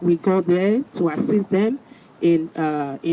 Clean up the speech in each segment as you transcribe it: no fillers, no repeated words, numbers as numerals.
we go there to assist them in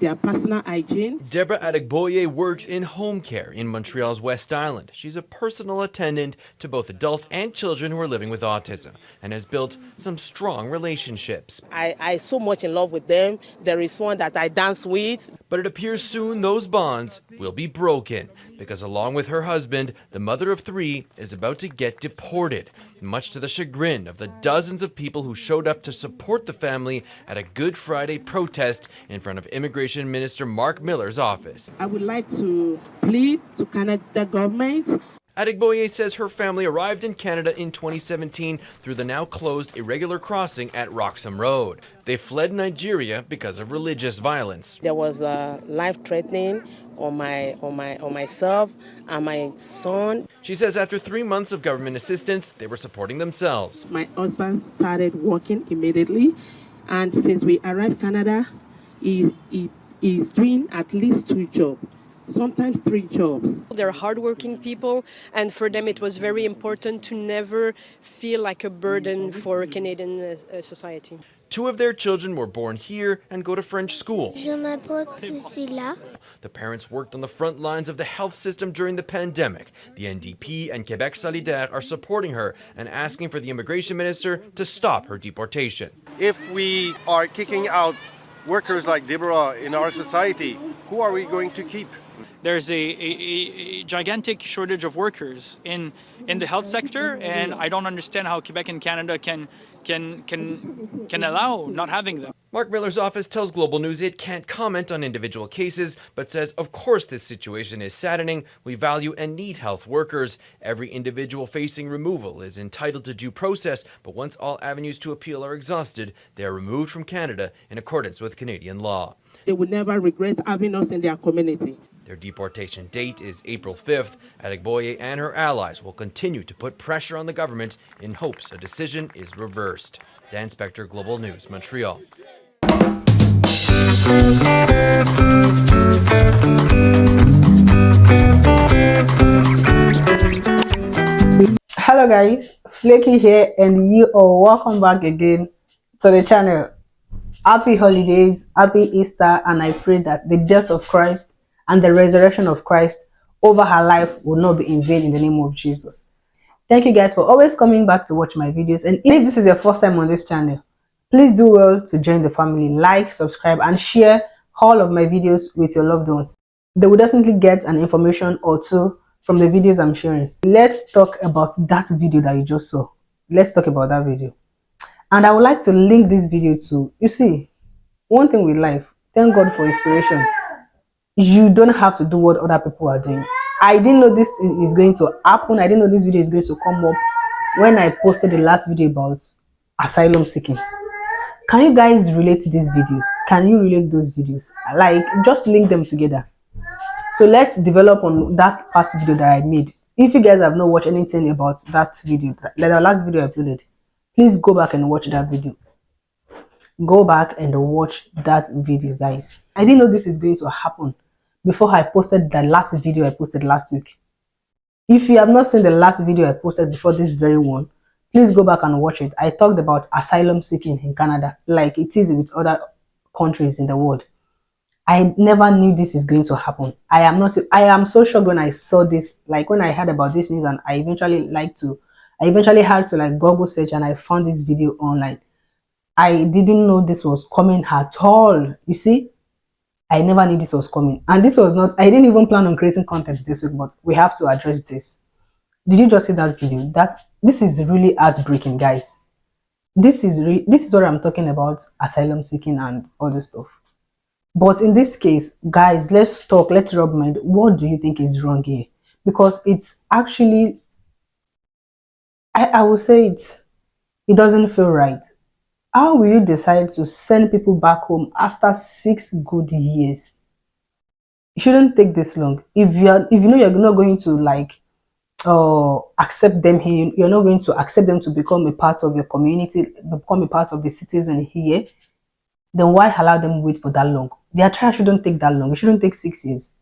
their personal hygiene. Deborah Adegboye works in home care in Montreal's West Island. She's a personal attendant to both adults and children who are living with autism and has built some strong relationships. I so much in love with them. There is one that I dance with. But it appears soon those bonds will be broken because along with her husband, the mother of 3 is about to get deported, much to the chagrin of the dozens of people who showed up to support the family at a Good Friday protest in front of Immigration Minister Mark Miller's office. I would like to plead to Canada government. Adegboye says her family arrived in Canada in 2017 through the now closed irregular crossing at Roxham Road. They fled Nigeria because of religious violence. There was life-threatening on myself and my son. She says after 3 months of government assistance, they were supporting themselves. My husband started working immediately, and since we arrived in Canada, he is doing at least 2 jobs. Sometimes 3 jobs. They're hardworking people, and for them it was very important to never feel like a burden for Canadian society. 2 of their children were born here and go to French school. Je m'appelle Priscilla. The parents worked on the front lines of the health system during the pandemic. The NDP and Quebec Solidaire are supporting her and asking for the immigration minister to stop her deportation. If we are kicking out workers like Deborah in our society, who are we going to keep? There's a gigantic shortage of workers in the health sector, and I don't understand how Quebec and Canada can allow not having them. Mark Miller's office tells Global News it can't comment on individual cases, but says, of course this situation is saddening. We value and need health workers. Every individual facing removal is entitled to due process, but once all avenues to appeal are exhausted, they are removed from Canada in accordance with Canadian law. They would never regret having us in their community. Their deportation date is April 5th. Adegboye and her allies will continue to put pressure on the government in hopes a decision is reversed. Dan Spector, Global News, Montreal. Hello guys, Flaky here, and you all welcome back again to the channel. Happy holidays, happy Easter, and I pray that the death of Christ and the resurrection of Christ over her life will not be in vain in the name of Jesus. Thank you guys for always coming back to watch my videos, and if this is your first time on this channel, please do well to join the family, like, subscribe, and share all of my videos with your loved ones. They will definitely get an information or two from the videos I'm sharing. Let's talk about that video that you just saw. Let's talk about that video. And I would like to link this video to, you see, one thing with life, thank God for inspiration. You don't have to do what other people are doing. I didn't know this is going to happen. I didn't know this video is going to come up when I posted the last video about asylum seeking. Can you guys relate these videos? Can you relate those videos? Like, just link them together. So let's develop on that past video that I made. If you guys have not watched anything about that video, like the last video I uploaded, please go back and watch that video. Go back and watch that video, guys. I didn't know this is going to happen before I posted the last video I posted last week. If you have not seen the last video I posted before this very one, please go back and watch it. I talked about asylum seeking in Canada, like it is with other countries in the world. I never knew this is going to happen. I am so shocked when I saw this, like when I heard about this news, and I eventually had to like Google search, and I found this video online. I didn't know this was coming at all. You see, I never knew this was coming, and this was not, I didn't even plan on creating content this week, but we have to address this. Did you just see that video? This is really heartbreaking, guys. This is what I'm talking about, asylum seeking and all this stuff. But in this case, guys, let's talk, let's rub mind. What do you think is wrong here? Because it's actually, I will say it doesn't feel right. How will you decide to send people back home after 6 good years? It shouldn't take this long. If you know you're not going to like accept them here, you're not going to accept them to become a part of your community, become a part of the citizen here, then why allow them wait for that long? Their trial shouldn't take that long. It shouldn't take 6 years.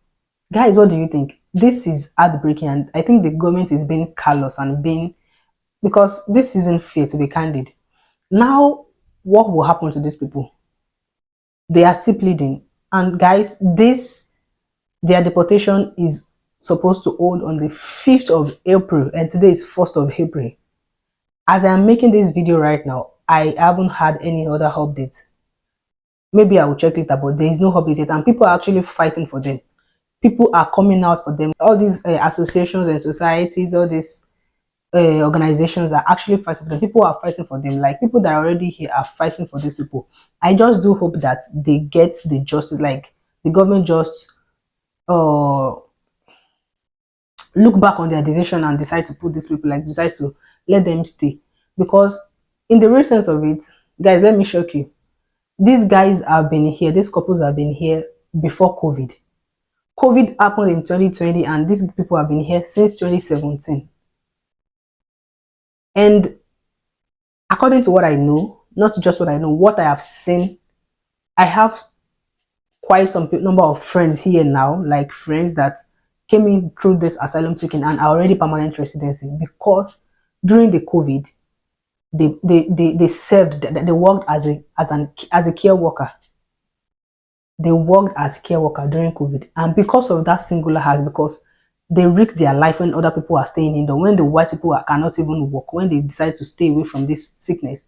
Guys, what do you think? This is heartbreaking, and I think the government is being callous and because this isn't fair, to be candid. Now, what will happen to these people? They are still pleading. And guys, their deportation is supposed to hold on the 5th of April, and today is 1st of April. As I am making this video right now, I haven't had any other updates. Maybe I will check later, but there is no update yet, and people are actually fighting for them. People are coming out for them. All these associations and societies, all these organizations are actually fighting for them. People are fighting for them. Like, people that are already here are fighting for these people. I just do hope that they get the justice. Like, the government just look back on their decision and decide to put these people, like, decide to let them stay. Because in the real sense of it, guys, let me shock you. These guys have been here, these couples have been here before COVID. COVID happened in 2020, and these people have been here since 2017. And according to what I know, not just what I know, what I have seen, I have quite some number of friends here now, like friends that came in through this asylum seeking and are already permanent residency, because during the COVID, they served, they worked as a care worker. They worked as care worker during COVID, and because of that singular act, because they risk their life when other people are staying indoor, when the white people cannot even work, when they decide to stay away from this sickness,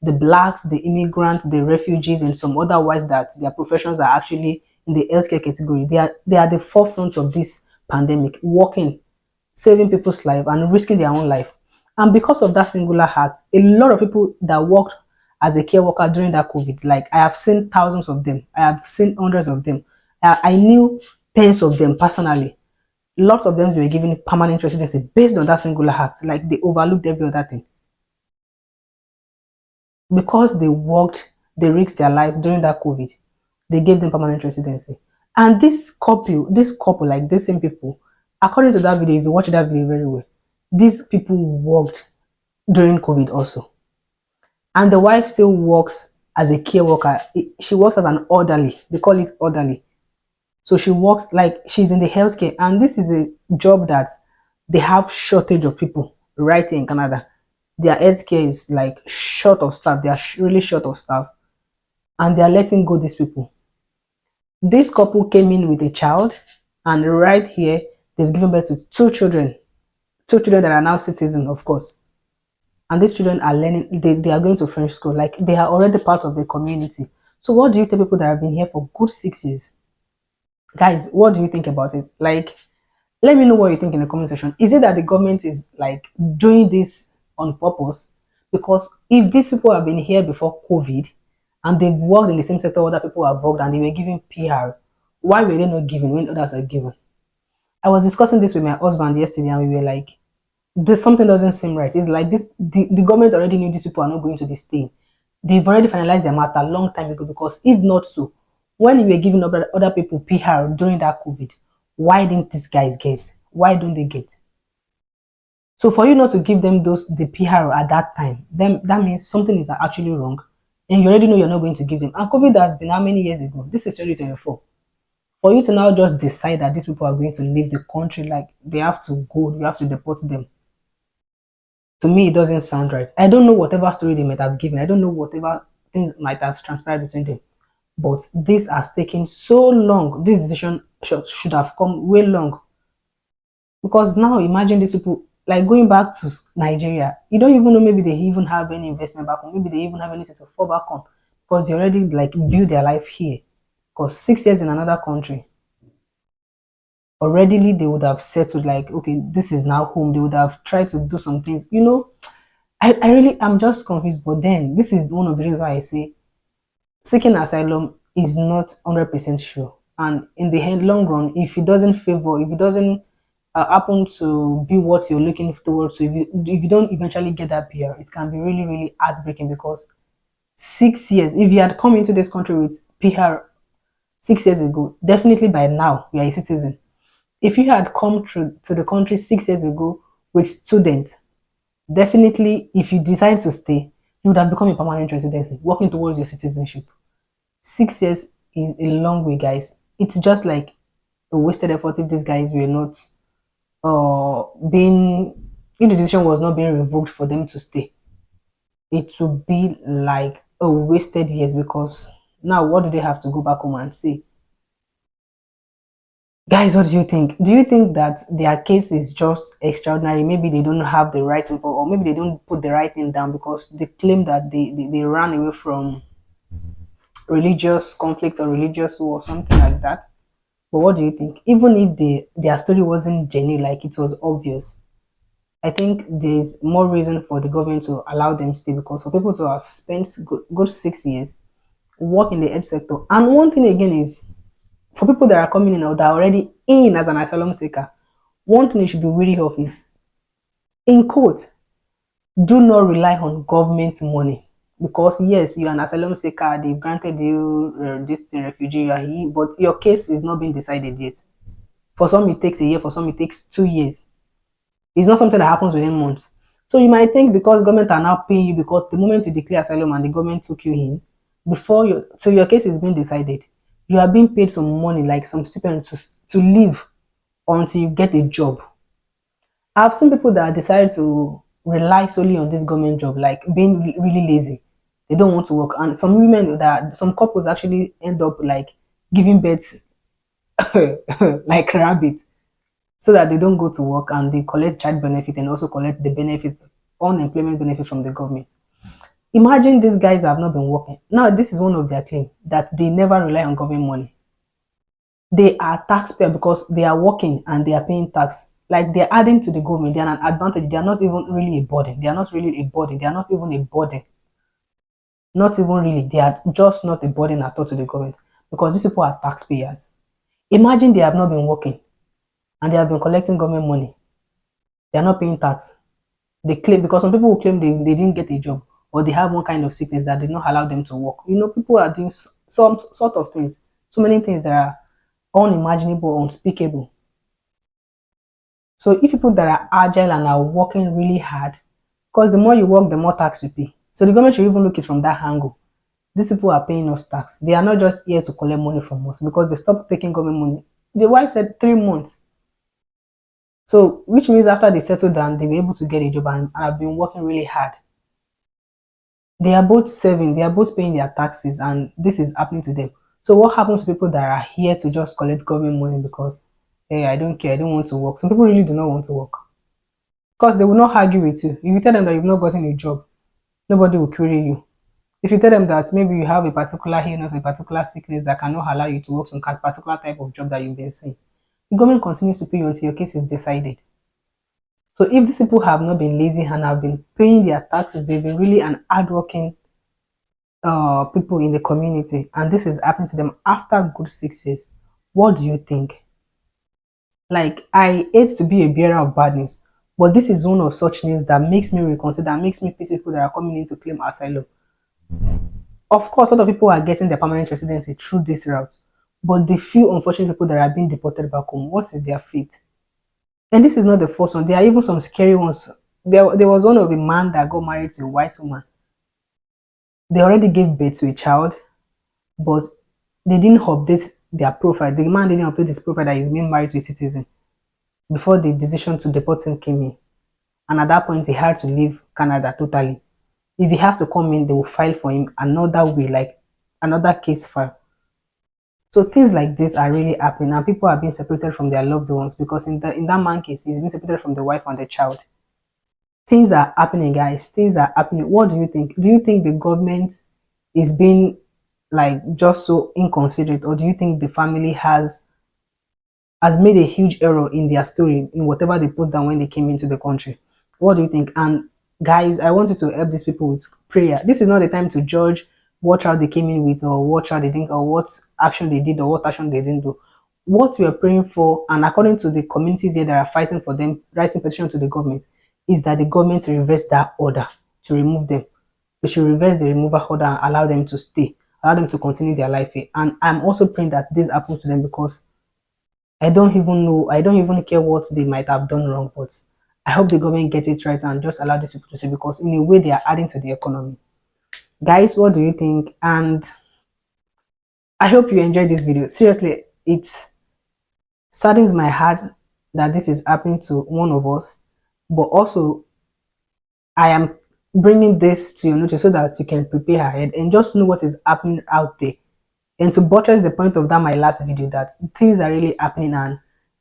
the blacks, the immigrants, the refugees, and some otherwise that their professions are actually in the healthcare category, they are the forefront of this pandemic, working, saving people's life and risking their own life. And because of that singular act, a lot of people that worked as a care worker during that COVID, like, I have seen thousands of them, I have seen hundreds of them, I knew tens of them personally. Lots of them were given permanent residency based on that singular act. Like, they overlooked every other thing. Because they worked, they risked their life during that COVID, they gave them permanent residency. And this couple, like these same people, according to that video, if you watch that video very well, these people worked during COVID also. And the wife still works as a care worker. She works as an orderly. They call it orderly. So she works, like, she's in the healthcare. And this is a job that they have shortage of people right here in Canada. Their healthcare is like short of staff. They are really short of staff. And they are letting go these people. This couple came in with a child. And right here, they've given birth to two children. Two children that are now citizens, of course. And these children are learning, they are going to French school. Like, they are already part of the community. So what do you tell people that have been here for good 6 years? Guys, what do you think about it? Like, let me know what you think in the comment section. Is it that the government is, like, doing this on purpose? Because if these people have been here before COVID and they've worked in the same sector other people have worked and they were given PR, why were they not given when others are given? I was discussing this with my husband yesterday, and we were like, this something doesn't seem right. It's like this, the government already knew these people are not going to be staying. They've already finalized their matter a long time ago, because if not so, when you were giving other people PR during that COVID, why didn't these guys get? Why don't they get? So for you not to give them the PR at that time, then that means something is actually wrong, and you already know you're not going to give them. And COVID has been how many years ago? This is 2024. For you to now just decide that these people are going to leave the country, like, they have to go, you have to deport them. To me, it doesn't sound right. I don't know whatever story they might have given. I don't know whatever things might have transpired between them. But this has taken so long. This decision should have come way long. Because now imagine these people, like, going back to Nigeria. You don't even know, maybe they even have any investment back home. Maybe they even have anything to fall back on. Because they already, like, build their life here. Because 6 years in another country, already they would have settled, like, okay, this is now home. They would have tried to do some things, you know. I really, I'm just confused. But then this is one of the reasons why I say seeking asylum is not 100% sure. And in the long run, if it doesn't favor, if it doesn't happen to be what you're looking towards, so if you don't eventually get that PR, it can be really, really heartbreaking. Because 6 years, if you had come into this country with PR 6 years ago, definitely by now you are a citizen. If you had come to the country 6 years ago with student, definitely if you decide to stay, you would have become a permanent residency, working towards your citizenship. 6 years is a long way, guys. It's just like a wasted effort if these guys were not if the decision was not being revoked for them to stay. It would be like wasted years, because now what do they have to go back home and say? Guys, what do you think? Do you think that their case is just extraordinary? Maybe they don't have the right info, or maybe they don't put the right thing down because they claim that they ran away from religious conflict or religious war, something like that. But what do you think? Even if their story wasn't genuine, like it was obvious, I think there's more reason for the government to allow them stay, because for people to have spent good 6 years work in the health sector. And one thing again is, for people that are coming in or that are already in as an asylum seeker, one thing you should be wary of is, in quote, do not rely on government money. Because yes, you're an asylum seeker, they've granted you this thing, refugee, you are here, but your case is not being decided yet. For some it takes a year, for some it takes 2 years. It's not something that happens within months. So you might think because government are now paying you, because the moment you declare asylum and the government took you in, before your till your case is being decided, you are being paid some money, like some stipend, to live until you get a job. I've seen people that decide to rely solely on this government job, like being really lazy. They don't want to work, and some women, that some couples actually end up like giving birth like rabbit, so that they don't go to work and they collect child benefit and also collect the benefit, unemployment benefit from the government. Imagine these guys have not been working. Now, this is one of their claim, that they never rely on government money. They are taxpayer because they are working and they are paying tax. Like, they're adding to the government. They are an advantage. They are not even really a burden. They are not really a burden. They are not even a burden. Not even really. They are just not a burden at all to the government, because these people are taxpayers. Imagine they have not been working and they have been collecting government money. They are not paying tax. They claim, because some people will claim they didn't get a job, or they have one kind of sickness that did not allow them to work. You know, people are doing some sort of things, so many things that are unimaginable, unspeakable. So if people that are agile and are working really hard, because the more you work, the more tax you pay. So the government should even look it from that angle. These people are paying us tax. They are not just here to collect money from us, because they stopped taking government money. The wife said 3 months. So, which means after they settle down, they were able to get a job and have been working really hard. They are both saving, they are both paying their taxes, and this is happening to them. So, what happens to people that are here to just collect government money because, hey, I don't care, I don't want to work? Some people really do not want to work, because they will not argue with you. If you tell them that you've not gotten a job, nobody will query you. If you tell them that maybe you have a particular illness, a particular sickness that cannot allow you to work some particular type of job that you've been seeing, the government continues to pay you until your case is decided. So if these people have not been lazy and have been paying their taxes, they've been really an hardworking people in the community, and this is happening to them after good 6 years, what do you think? Like, I hate to be a bearer of bad news, but this is one of such news that makes me reconsider, makes me pity people that are coming in to claim asylum. Of course, a lot of people are getting their permanent residency through this route, but the few unfortunate people that are being deported back home, what is their fate? And this is not the first one. There are even some scary ones. There was one of a man that got married to a white woman. They already gave birth to a child, but they didn't update their profile. The man didn't update his profile that he's being married to a citizen before the decision to deport him came in. And at that point, he had to leave Canada totally. If he has to come in, they will file for him another way, like another case file. So things like this are really happening, and people are being separated from their loved ones, because in that man case, he's being separated from the wife and the child. Things are happening, guys. Things are happening. What do you think? Do you think the government is being like just so inconsiderate, or do you think the family has made a huge error in their story, in whatever they put down when they came into the country? What do you think? And guys, I want you to help these people with prayer. This is not the time to judge what child they came in with, or what child they didn't, or what action they did, or what action they didn't do. What we are praying for, and according to the communities here that are fighting for them, writing petition to the government, is that the government reverse that order to remove them. They should reverse the removal order and allow them to stay, allow them to continue their life here. And I'm also praying that this happens to them, because I don't even know, I don't even care what they might have done wrong, but I hope the government get it right and just allow these people to stay, because in a way they are adding to the economy. Guys, what do you think? And I hope you enjoyed this video. Seriously, it saddens my heart that this is happening to one of us, but also I am bringing this to your notice so that you can prepare ahead and just know what is happening out there. And to buttress the point of that my last video, that things are really happening, and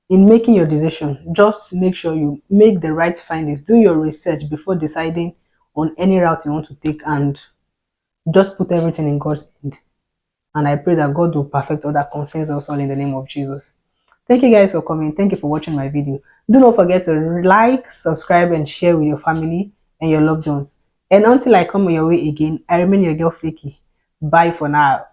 in making your decision, just make sure you make the right findings, do your research before deciding on any route you want to take, and just put everything in God's hand. And I pray that God will perfect all that concerns us all in the name of Jesus. Thank you guys for coming. Thank you for watching my video. Do not forget to like, subscribe, and share with your family and your loved ones. And until I come your way again, I remain your girl Flaky. Bye for now.